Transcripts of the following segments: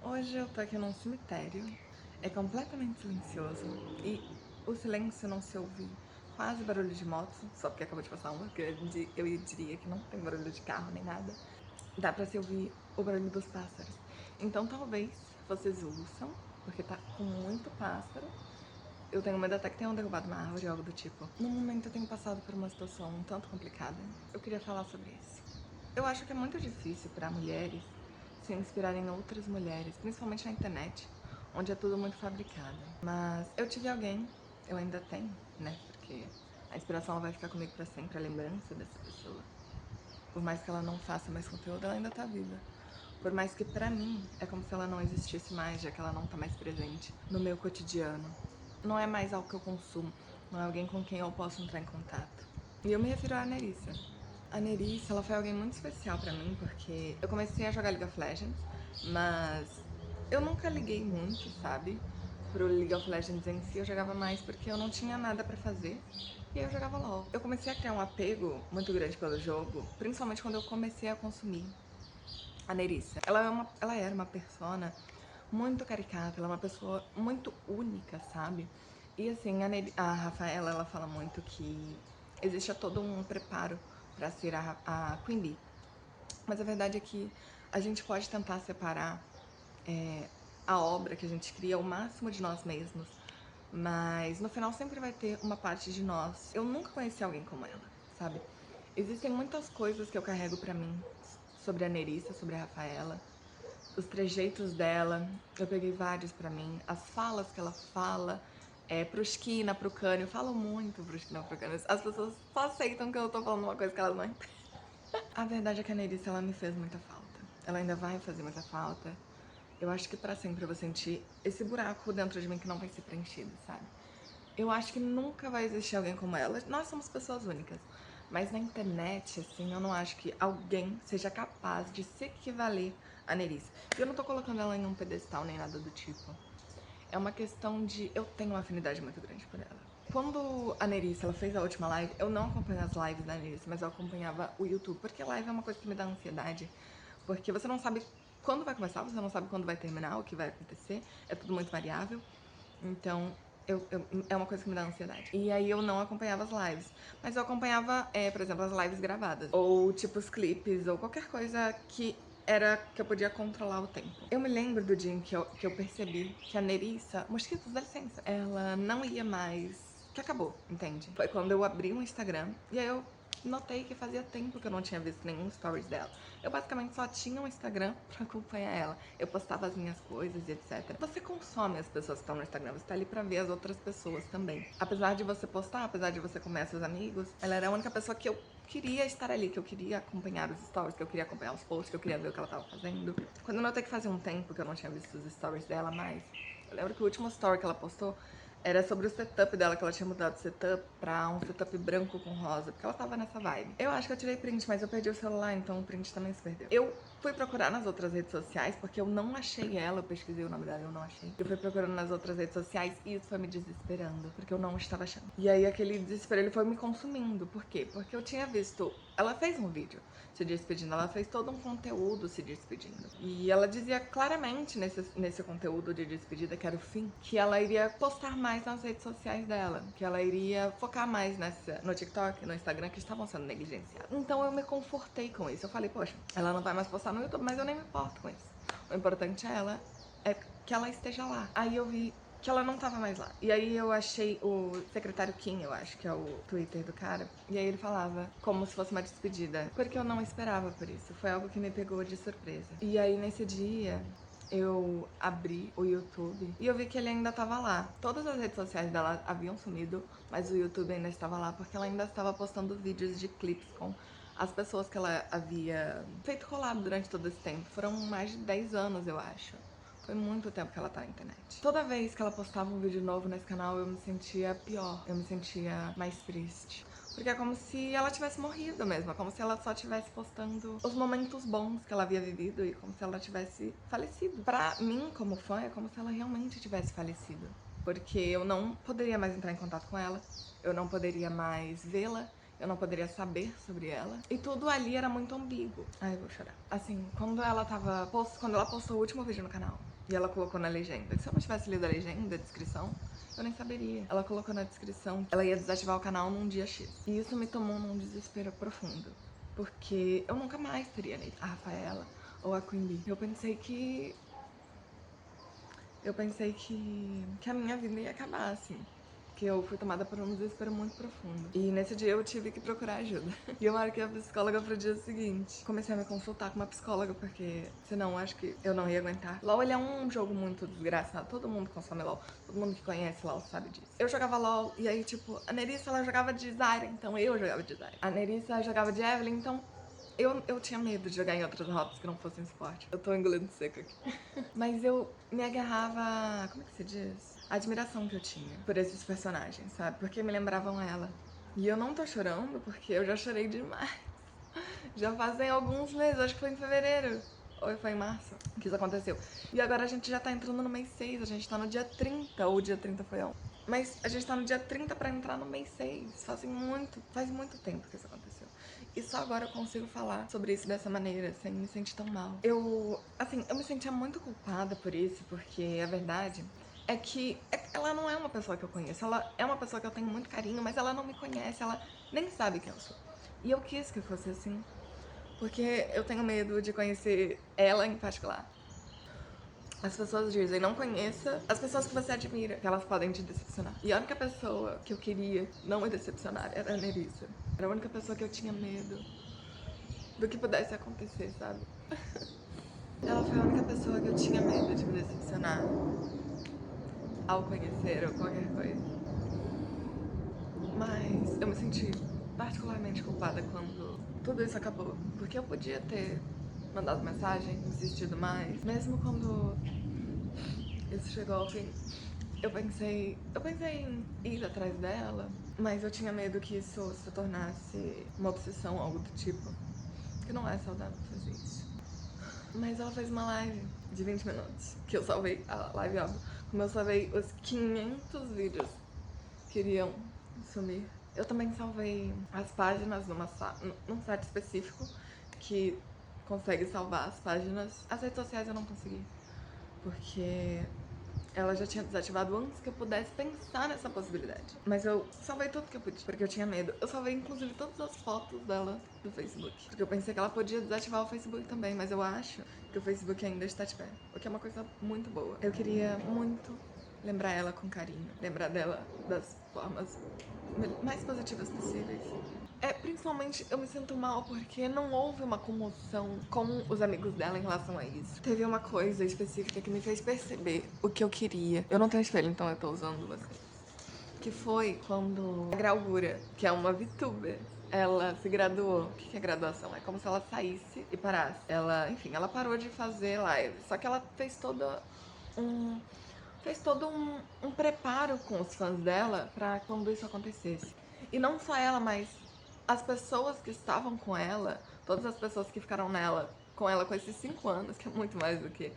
Hoje eu tô aqui num cemitério, é completamente silencioso e o silêncio não se ouve quase barulho de moto, só porque acabou de passar uma, que eu diria que não tem barulho de carro nem nada. Dá pra se ouvir o barulho dos pássaros. Então talvez vocês ouçam, porque tá com muito pássaro. Eu tenho medo até que tenham derrubado uma árvore ou algo do tipo. No momento eu tenho passado por uma situação um tanto complicada. Eu queria falar sobre isso. Eu acho que é muito difícil para mulheres se inspirarem em outras mulheres, principalmente na internet, onde é tudo muito fabricado. Mas eu tive alguém, eu ainda tenho, né? Porque a inspiração vai ficar comigo para sempre, a lembrança dessa pessoa. Por mais que ela não faça mais conteúdo, ela ainda tá viva. Por mais que pra mim é como se ela não existisse mais, já que ela não tá mais presente no meu cotidiano. Não é mais algo que eu consumo, não é alguém com quem eu posso entrar em contato. E eu me refiro à Nerissa. A Nerissa, ela foi alguém muito especial pra mim, porque eu comecei a jogar League of Legends, mas eu nunca liguei muito, sabe? Pro League of Legends em si, eu jogava mais porque eu não tinha nada pra fazer. E aí eu jogava LOL. Eu comecei a criar um apego muito grande pelo jogo, principalmente quando eu comecei a consumir a Nerissa. Ela era uma persona muito caricata, ela é uma pessoa muito única, sabe? E assim, a Rafaela, ela fala muito que existe todo um preparo pra ser a Queen Bee. Mas a verdade é que a gente pode tentar separar a obra que a gente cria, o máximo de nós mesmos, mas no final sempre vai ter uma parte de nós. Eu nunca conheci alguém como ela, sabe? Existem muitas coisas que eu carrego pra mim sobre a Nerissa, sobre a Rafaela, os trejeitos dela, eu peguei vários pra mim, as falas que ela fala, pro Esquina, pro Cânio, eu falo muito pro Esquina, pro Cânio, as pessoas só aceitam que eu tô falando uma coisa que elas não entendem. A verdade é que a Nerissa, ela me fez muita falta, ela ainda vai fazer muita falta. Eu acho que pra sempre eu vou sentir esse buraco dentro de mim que não vai ser preenchido, sabe? Eu acho que nunca vai existir alguém como ela. Nós somos pessoas únicas. Mas na internet, assim, eu não acho que alguém seja capaz de se equivaler a Nerissa. E eu não tô colocando ela em um pedestal nem nada do tipo. É uma questão de... Eu tenho uma afinidade muito grande por ela. Quando a Nerissa, ela fez a última live, eu não acompanho as lives da Nerissa, mas eu acompanhava o YouTube. Porque live é uma coisa que me dá ansiedade. Porque você não sabe quando vai começar, você não sabe quando vai terminar, o que vai acontecer. É tudo muito variável. Então, é uma coisa que me dá ansiedade. E aí eu não acompanhava as lives. Mas eu acompanhava, por exemplo, as lives gravadas. Ou tipo os clipes, ou qualquer coisa que era que eu podia controlar o tempo. Eu me lembro do dia em que eu percebi que a Nerissa, mosquitos, dá licença, ela não ia mais, que acabou, entende? Foi quando eu abri o Instagram e aí eu notei que fazia tempo que eu não tinha visto nenhum stories dela. Eu basicamente só tinha um Instagram pra acompanhar ela. Eu postava as minhas coisas e etc. Você consome as pessoas que estão no Instagram, você tá ali pra ver as outras pessoas também. Apesar de você postar, apesar de você comer seus amigos, ela era a única pessoa que eu queria estar ali, que eu queria acompanhar os stories, que eu queria acompanhar os posts, que eu queria ver o que ela tava fazendo. Quando eu notei que fazia um tempo que eu não tinha visto os stories dela mais, eu lembro que o último story que ela postou era sobre o setup dela, que ela tinha mudado o setup pra um setup branco com rosa, porque ela tava nessa vibe. Eu acho que eu tirei print, mas eu perdi o celular, então o print também se perdeu. Eu fui procurar nas outras redes sociais, porque eu não achei ela, eu pesquisei o nome dela e eu não achei. Eu fui procurando nas outras redes sociais e isso foi me desesperando, porque eu não estava achando. E aí aquele desespero, ele foi me consumindo. Por quê? Porque eu tinha visto... Ela fez um vídeo se despedindo, ela fez todo um conteúdo se despedindo. E ela dizia claramente nesse conteúdo de despedida, que era o fim, que ela iria postar mais nas redes sociais dela, que ela iria focar mais no TikTok, no Instagram, que estavam sendo negligenciados. Então eu me confortei com isso. Eu falei, poxa, ela não vai mais postar no YouTube, mas eu nem me importo com isso. O importante é que ela esteja lá. Aí eu vi que ela não tava mais lá. E aí eu achei o secretário Kim, eu acho que é o Twitter do cara, e aí ele falava como se fosse uma despedida, porque eu não esperava por isso, foi algo que me pegou de surpresa. E aí nesse dia eu abri o YouTube e eu vi que ele ainda tava lá. Todas as redes sociais dela haviam sumido, mas o YouTube ainda estava lá porque ela ainda estava postando vídeos de clipes com as pessoas que ela havia feito collab durante todo esse tempo. Foram mais de 10 anos, eu acho. Foi muito tempo que ela tá na internet. Toda vez que ela postava um vídeo novo nesse canal, eu me sentia pior. Eu me sentia mais triste. Porque é como se ela tivesse morrido mesmo. É como se ela só tivesse postando os momentos bons que ela havia vivido e como se ela tivesse falecido. Pra mim, como fã, é como se ela realmente tivesse falecido. Porque eu não poderia mais entrar em contato com ela. Eu não poderia mais vê-la. eu não poderia saber sobre ela. E tudo ali era muito ambíguo. Ai, eu vou chorar. Assim, quando ela postou o último vídeo no canal, e ela colocou na legenda, se eu não tivesse lido a legenda, a descrição, eu nem saberia. Ela colocou na descrição que ela ia desativar o canal num dia X. E isso me tomou num desespero profundo. Porque eu nunca mais teria lido a Rafaela ou a Queen Bee. Eu pensei que a minha vida ia acabar, assim. Que eu fui tomada por um desespero muito profundo. E nesse dia eu tive que procurar ajuda. E eu marquei a psicóloga pro dia seguinte. Comecei a me consultar com uma psicóloga, porque senão eu acho que eu não ia aguentar. LOL, ele é um jogo muito desgraçado. Todo mundo consome LOL. Todo mundo que conhece LOL sabe disso. Eu jogava LOL e aí, tipo, a Nerissa, ela jogava de Zyra, então eu jogava de Zyra. A Nerissa jogava de Evelyn, então eu tinha medo de jogar em outras rotas que não fossem esporte. Eu tô engolindo seco aqui. Mas eu me agarrava... Como é que se diz? A admiração que eu tinha por esses personagens, sabe? Porque me lembravam ela. E eu não tô chorando porque eu já chorei demais. Já fazem alguns meses, acho que foi em fevereiro. Ou foi em março que isso aconteceu. E agora a gente já tá entrando no mês 6, a gente tá no dia 30, ou o dia 30 foi ontem. Mas a gente tá no dia 30 pra entrar no mês 6. Faz muito tempo que isso aconteceu. E só agora eu consigo falar sobre isso dessa maneira, sem me sentir tão mal. Eu me sentia muito culpada por isso, porque a verdade é que ela não é uma pessoa que eu conheço. Ela é uma pessoa que eu tenho muito carinho, mas ela não me conhece, ela nem sabe quem eu sou. E eu quis que fosse assim, porque eu tenho medo de conhecer ela em particular. As pessoas dizem, não conheça as pessoas que você admira, que elas podem te decepcionar. E a única pessoa que eu queria não me decepcionar era a Nerissa. Era a única pessoa que eu tinha medo do que pudesse acontecer, sabe? Ela foi a única pessoa que eu tinha medo de me decepcionar ao conhecer ou qualquer coisa. Mas eu me senti particularmente culpada quando tudo isso acabou. Porque eu podia ter mandado mensagem, insistido mais. Mesmo quando isso chegou ao fim, eu pensei em ir atrás dela, mas eu tinha medo que isso se tornasse uma obsessão, algo do tipo. Que não é saudável fazer isso. Mas ela fez uma live de 20 minutos, que eu salvei a live, óbvio. Como eu salvei os 500 vídeos que iriam sumir. Eu também salvei as páginas num site específico que consegue salvar as páginas. As redes sociais eu não consegui, porque ela já tinha desativado antes que eu pudesse pensar nessa possibilidade. Mas eu salvei tudo que eu podia, porque eu tinha medo. Eu salvei, inclusive, todas as fotos dela do Facebook. Porque eu pensei que ela podia desativar o Facebook também, mas eu acho que o Facebook ainda está de pé. O que é uma coisa muito boa. Eu queria muito lembrar ela com carinho. Lembrar dela das formas mais positivas possíveis. Principalmente eu me sinto mal porque não houve uma comoção com os amigos dela em relação a isso. Teve uma coisa específica que me fez perceber o que eu queria. Eu não tenho espelho, então eu tô usando vocês. Que foi quando a Graugura, que é uma VTuber, ela se graduou. O que é graduação? É como se ela saísse e parasse. Enfim, ela parou de fazer live. Só que ela fez todo um preparo com os fãs dela pra quando isso acontecesse. E não só ela, mas as pessoas que estavam com ela, todas as pessoas que ficaram com ela com esses 5 anos, que é muito mais do que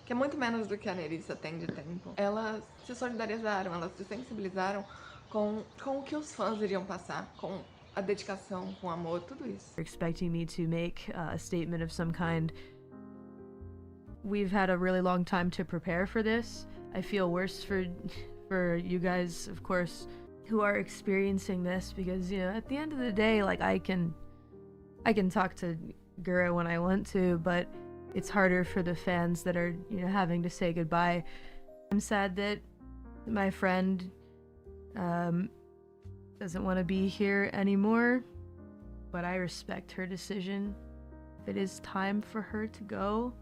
é muito menos do que a Nerissa tem de tempo, elas se solidarizaram, elas se sensibilizaram com o que os fãs iriam passar, com a dedicação, com o amor, tudo isso. Expecting me to make a statement of some kind. We've had a really long time to prepare for this. I feel worse for you guys, of course, who are experiencing this, because, you know, at the end of the day, like, I can talk to Gura when I want to, but it's harder for the fans that are, you know, having to say goodbye. I'm sad that my friend doesn't want to be here anymore, but I respect her decision. If it is time for her to go,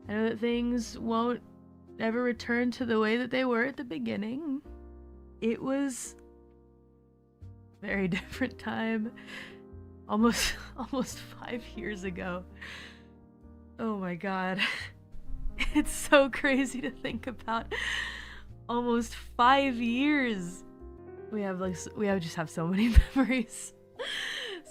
I know that things won't ever return to the way that they were at the beginning. It was a very different time. Almost 5 years ago. Oh my god. It's so crazy to think about. Almost 5 years. We just have so many memories.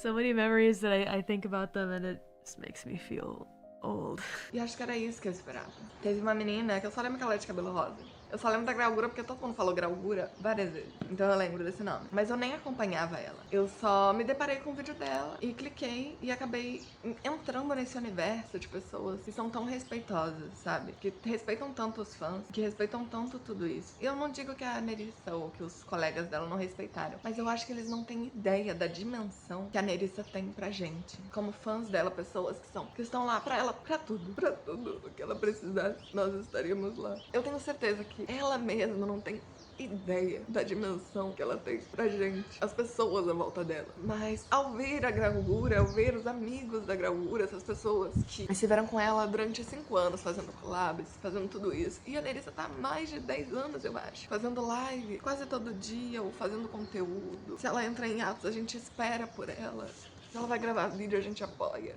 So many memories that I think about them, and it just makes me feel old. E acho que era isso que eu esperava. Teve uma menina que eu só lembro que ela era de cabelo rosa. Eu só lembro da Graugura porque todo mundo falou Graugura várias vezes. Então eu lembro desse nome. Mas eu nem acompanhava ela. Eu só me deparei com o vídeo dela e cliquei e acabei entrando nesse universo de pessoas que são tão respeitosas, sabe? Que respeitam tanto os fãs, que respeitam tanto tudo isso. E eu não digo que a Nerissa ou que os colegas dela não respeitaram, mas eu acho que eles não têm ideia da dimensão que a Nerissa tem pra gente. Como fãs dela, pessoas que estão lá pra ela, pra tudo o que ela precisasse, nós estaríamos lá. Eu tenho certeza que ela mesma não tem ideia da dimensão que ela tem pra gente, as pessoas à volta dela. Mas ao ver a Graugura, ao ver os amigos da Graugura, essas pessoas que estiveram com ela durante 5 anos fazendo collabs, fazendo tudo isso, e a Nerissa tá há mais de 10 anos, eu acho, fazendo live quase todo dia ou fazendo conteúdo. Se ela entra em atos, a gente espera por ela. Se ela vai gravar vídeo, a gente apoia.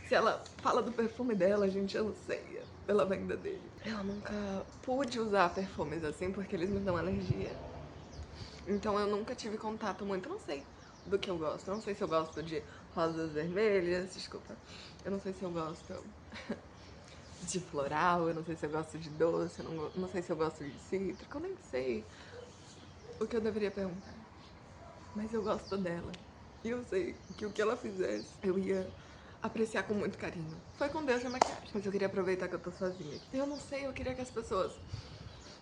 Se ela fala do perfume dela, a gente anseia pela venda dele. Eu nunca pude usar perfumes assim porque eles me dão alergia. Então eu nunca tive contato muito, eu não sei do que eu gosto. Eu não sei se eu gosto de rosas vermelhas, desculpa. Eu não sei se eu gosto de floral, eu não sei se eu gosto de doce, eu não sei se eu gosto de cítrico, eu nem sei o que eu deveria perguntar. Mas eu gosto dela. E eu sei que o que ela fizesse, eu ia apreciar com muito carinho. Foi com Deus e a maquiagem. Mas eu queria aproveitar que eu tô sozinha aqui. Eu não sei, eu queria que as pessoas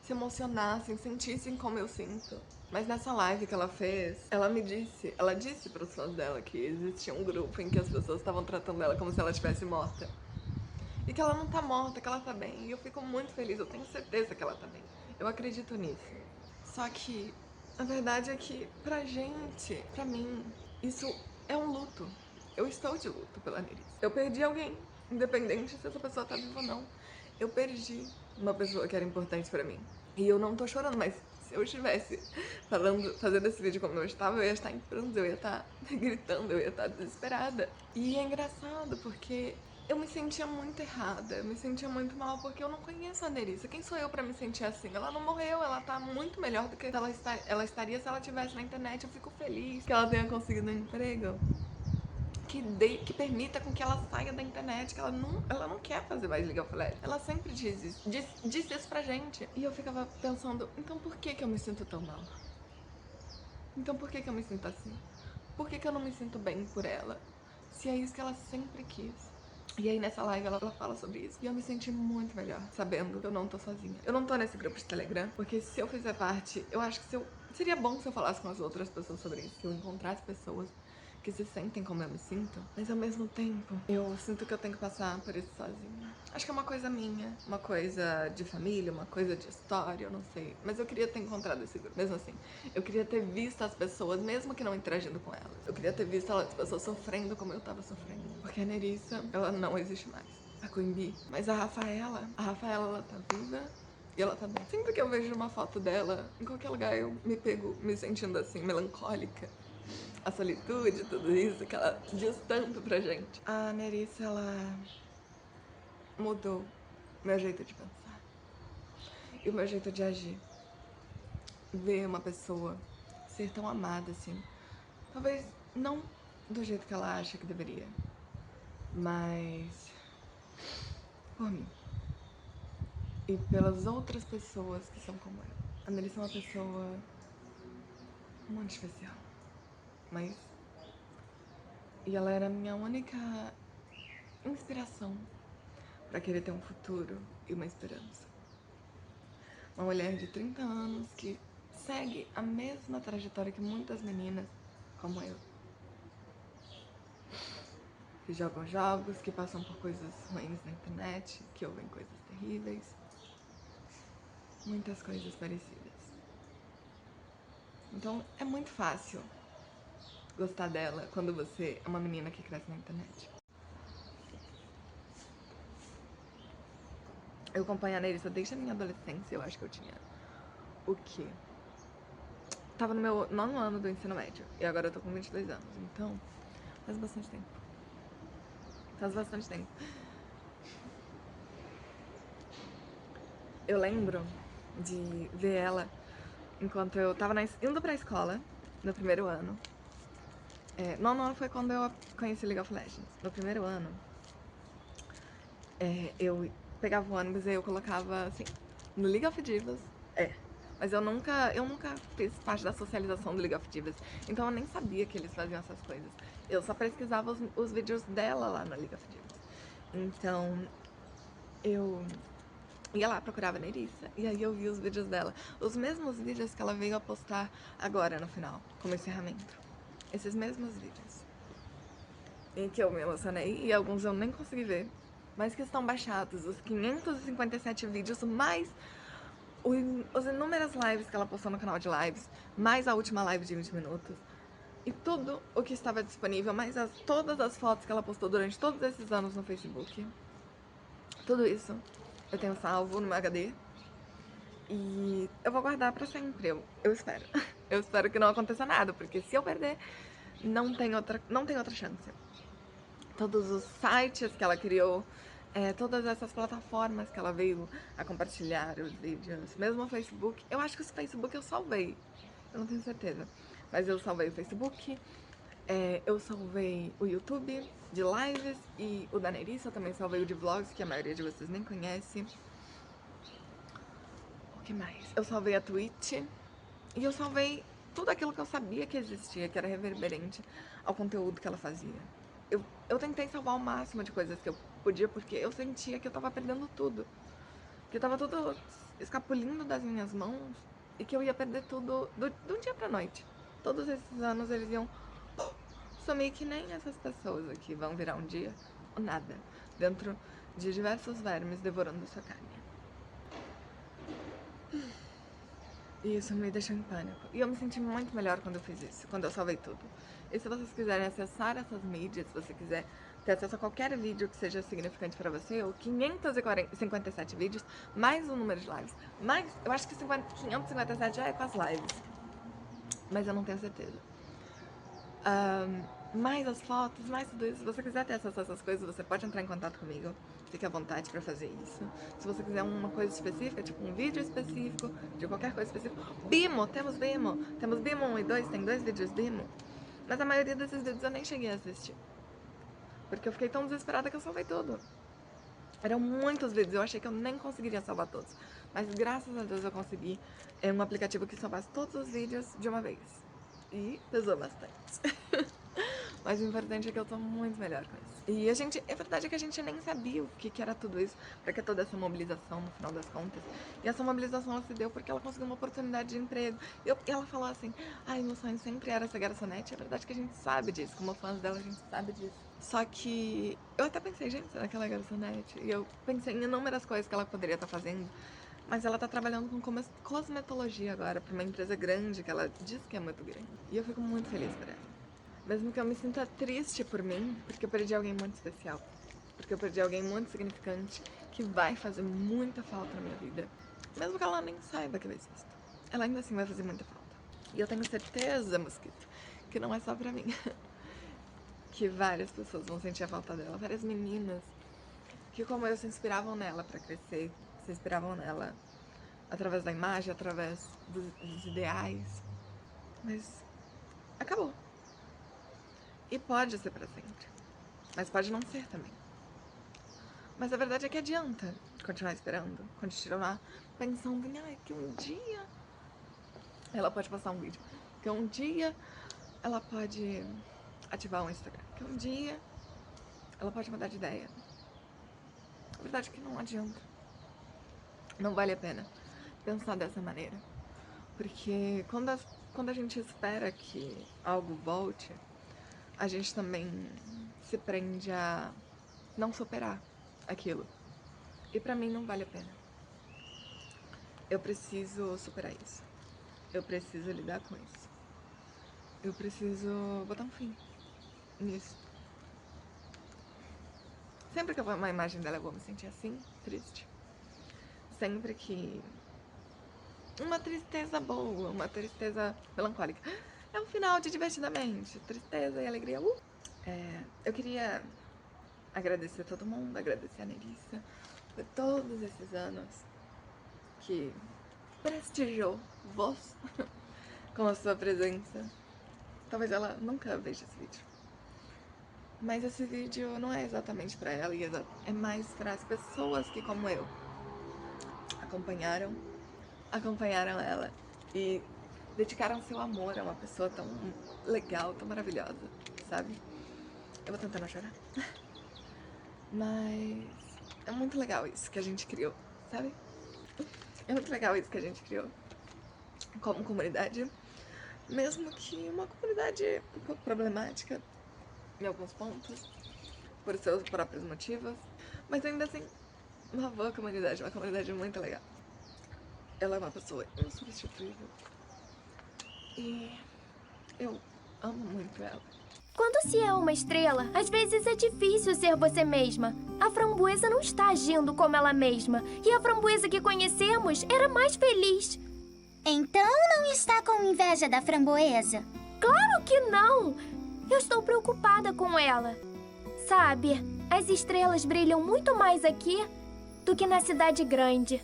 se emocionassem, sentissem como eu sinto. Mas nessa live que ela fez, ela disse pros fãs dela que existia um grupo em que as pessoas estavam tratando ela como se ela estivesse morta. E que ela não tá morta, que ela tá bem. E eu fico muito feliz, eu tenho certeza que ela tá bem. Eu acredito nisso. Só que a verdade é que pra gente, pra mim, isso é um luto. Eu estou de luto pela Nerissa. Eu perdi alguém, independente se essa pessoa tá viva ou não. Eu perdi uma pessoa que era importante pra mim. E eu não tô chorando, mas se eu estivesse fazendo esse vídeo como eu estava, eu ia estar em prantos, eu ia estar gritando, eu ia estar desesperada. E é engraçado porque eu me sentia muito errada, eu me sentia muito mal porque eu não conheço a Nerissa. Quem sou eu pra me sentir assim? Ela não morreu, ela tá muito melhor do que ela estaria se ela estivesse na internet. Eu fico feliz que ela tenha conseguido um emprego que permita com que ela saia da internet, que ela não quer fazer mais League of Legends. Ela sempre disse isso pra gente. E eu ficava pensando, então por que eu me sinto tão mal? Então por que eu me sinto assim? Por que eu não me sinto bem por ela? Se é isso que ela sempre quis. E aí nessa live ela fala sobre isso. E eu me senti muito melhor, sabendo que eu não tô sozinha. Eu não tô nesse grupo de Telegram, porque se eu fizer parte, eu acho que seria bom se eu falasse com as outras pessoas sobre isso. Se eu encontrasse pessoas que se sentem como eu me sinto. Mas ao mesmo tempo, eu sinto que eu tenho que passar por isso sozinha. Acho que é uma coisa minha, uma coisa de família, uma coisa de história, eu não sei. Mas eu queria ter encontrado esse grupo, mesmo assim. Eu queria ter visto as pessoas, mesmo que não interagindo com elas. Eu queria ter visto as pessoas sofrendo como eu tava sofrendo. Porque a Nerissa, ela não existe mais. A Queen Bee. Mas a Rafaela, ela tá viva. E ela tá bem. Sempre que eu vejo uma foto dela, em qualquer lugar eu me pego me sentindo assim, melancólica. A solitude, tudo isso que ela diz tanto pra gente. A Nerissa, ela mudou meu jeito de pensar e o meu jeito de agir. Ver uma pessoa ser tão amada assim, talvez não do jeito que ela acha que deveria, mas por mim e pelas outras pessoas que são como eu. A Nerissa é uma pessoa muito especial, mas e ela era a minha única inspiração pra querer ter um futuro e uma esperança. Uma mulher de 30 anos que segue a mesma trajetória que muitas meninas como eu. Que jogam jogos, que passam por coisas ruins na internet, que ouvem coisas terríveis. Muitas coisas parecidas. Então é muito fácil gostar dela quando você é uma menina que cresce na internet. Eu acompanho a Nerissa desde a minha adolescência, eu acho que eu tinha o quê? Tava no meu 9º ano do ensino médio, e agora eu tô com 22 anos, então faz bastante tempo. Faz bastante tempo. Eu lembro de ver ela enquanto eu tava indo pra escola, no primeiro ano. Nono ano foi quando eu conheci League of Legends. No primeiro ano, eu pegava o ônibus e eu colocava, assim, no League of Divas, É. Mas eu nunca fiz parte da socialização do League of Divas. Então eu nem sabia que eles faziam essas coisas. Eu só pesquisava os vídeos dela lá no League of Divas. Então eu ia lá, procurava a Nerissa, e aí eu vi os vídeos dela. Os mesmos vídeos que ela veio a postar agora no final, como encerramento. Esses mesmos vídeos. Em que eu me emocionei, e alguns eu nem consegui ver. Mas que estão baixados, os 557 vídeos, mais os inúmeras lives que ela postou no canal de lives, mais a última live de 20 minutos. E tudo o que estava disponível, mais todas as fotos que ela postou durante todos esses anos no Facebook. Tudo isso eu tenho salvo no meu HD. E eu vou guardar pra sempre, eu espero. Eu espero que não aconteça nada, porque se eu perder, não tem outra chance. Todos os sites que ela criou, todas essas plataformas que ela veio a compartilhar os vídeos, mesmo o Facebook. Eu acho que o Facebook eu salvei, eu não tenho certeza. Mas eu salvei o Facebook, eu salvei o YouTube de lives e o da Nerissa, eu também salvei o de vlogs, que a maioria de vocês nem conhece. O que mais? Eu salvei a Twitch e eu salvei tudo aquilo que eu sabia que existia, que era reverberente ao conteúdo que ela fazia. Eu tentei salvar o máximo de coisas que eu podia, porque eu sentia que eu tava perdendo tudo. Que tava tudo escapulindo das minhas mãos e que eu ia perder tudo de um dia pra noite. Todos esses anos eles iam sumir que nem essas pessoas aqui vão virar um dia ou nada, dentro de diversos vermes devorando sua carne. E isso me deixou em pânico. E eu me senti muito melhor quando eu fiz isso, quando eu salvei tudo. E se vocês quiserem acessar essas mídias, se você quiser ter acesso a qualquer vídeo que seja significante pra você, ou 557 vídeos, mais o número de lives, mais, eu acho que 557 já é com as lives, mas eu não tenho certeza. Mais as fotos, mais tudo isso. Se você quiser ter acesso a essas coisas, você pode entrar em contato comigo. Fique à vontade pra fazer isso. Se você quiser uma coisa específica, tipo um vídeo específico, de qualquer coisa específica. Bimo, temos Bimo. Temos Bimo 1 e 2, tem 2 vídeos Bimo. Mas a maioria desses vídeos eu nem cheguei a assistir. Porque eu fiquei tão desesperada que eu salvei tudo. Eram muitos vídeos, eu achei que eu nem conseguiria salvar todos. Mas graças a Deus eu consegui um aplicativo que salvasse todos os vídeos de uma vez. E pesou bastante. Mas o importante é que eu tô muito melhor com isso. E a verdade é que a gente nem sabia o que era tudo isso, pra que toda essa mobilização no final das contas. E essa mobilização ela se deu porque ela conseguiu uma oportunidade de emprego. E ela falou assim, ai, meu sonho sempre era ser garçonete. É verdade que a gente sabe disso, como fãs dela a gente sabe disso. Só que eu até pensei, gente, será que ela é garçonete? E eu pensei em inúmeras coisas que ela poderia estar fazendo. Mas ela tá trabalhando com cosmetologia agora, pra uma empresa grande, que ela diz que é muito grande. E eu fico muito feliz por ela. Mesmo que eu me sinta triste por mim, porque eu perdi alguém muito especial. Porque eu perdi alguém muito significante, que vai fazer muita falta na minha vida. Mesmo que ela nem saiba que eu existo. Ela ainda assim vai fazer muita falta. E eu tenho certeza, Mosquito, que não é só pra mim. Que várias pessoas vão sentir a falta dela. Várias meninas que, como eu, se inspiravam nela pra crescer. Se inspiravam nela através da imagem, através dos ideais. Mas acabou. E pode ser pra sempre. Mas pode não ser também. Mas a verdade é que adianta continuar esperando, continuar pensando em, ai, que um dia ela pode postar um vídeo, que um dia ela pode ativar um Instagram, que um dia ela pode mudar de ideia. A verdade é que não adianta. Não vale a pena pensar dessa maneira. Porque quando a gente espera que algo volte, a gente também se prende a não superar aquilo. E pra mim não vale a pena. Eu preciso superar isso. Eu preciso lidar com isso. Eu preciso botar um fim nisso. Sempre que eu ver uma imagem dela eu vou me sentir assim, triste. Sempre que... Uma tristeza boa, uma tristeza melancólica. É um final de Divertidamente. Tristeza e alegria. Eu queria agradecer a todo mundo, agradecer a Nerissa por todos esses anos que prestigiou vós com a sua presença. Talvez ela nunca veja esse vídeo. Mas esse vídeo não é exatamente pra ela, é mais para as pessoas que, como eu, acompanharam acompanharam ela e dedicaram seu amor a uma pessoa tão legal, tão maravilhosa, sabe? Eu vou tentar não chorar. Mas é muito legal isso que a gente criou, sabe? É muito legal isso que a gente criou como comunidade, mesmo que uma comunidade um pouco problemática em alguns pontos, por seus próprios motivos, mas ainda assim, uma boa comunidade, uma comunidade muito legal. Ela é uma pessoa insubstituível e eu amo muito ela. Quando se é uma estrela, às vezes é difícil ser você mesma. A framboesa não está agindo como ela mesma. E a framboesa que conhecemos era mais feliz. Então não está com inveja da framboesa? Claro que não! Eu estou preocupada com ela. Sabe, as estrelas brilham muito mais aqui do que na cidade grande.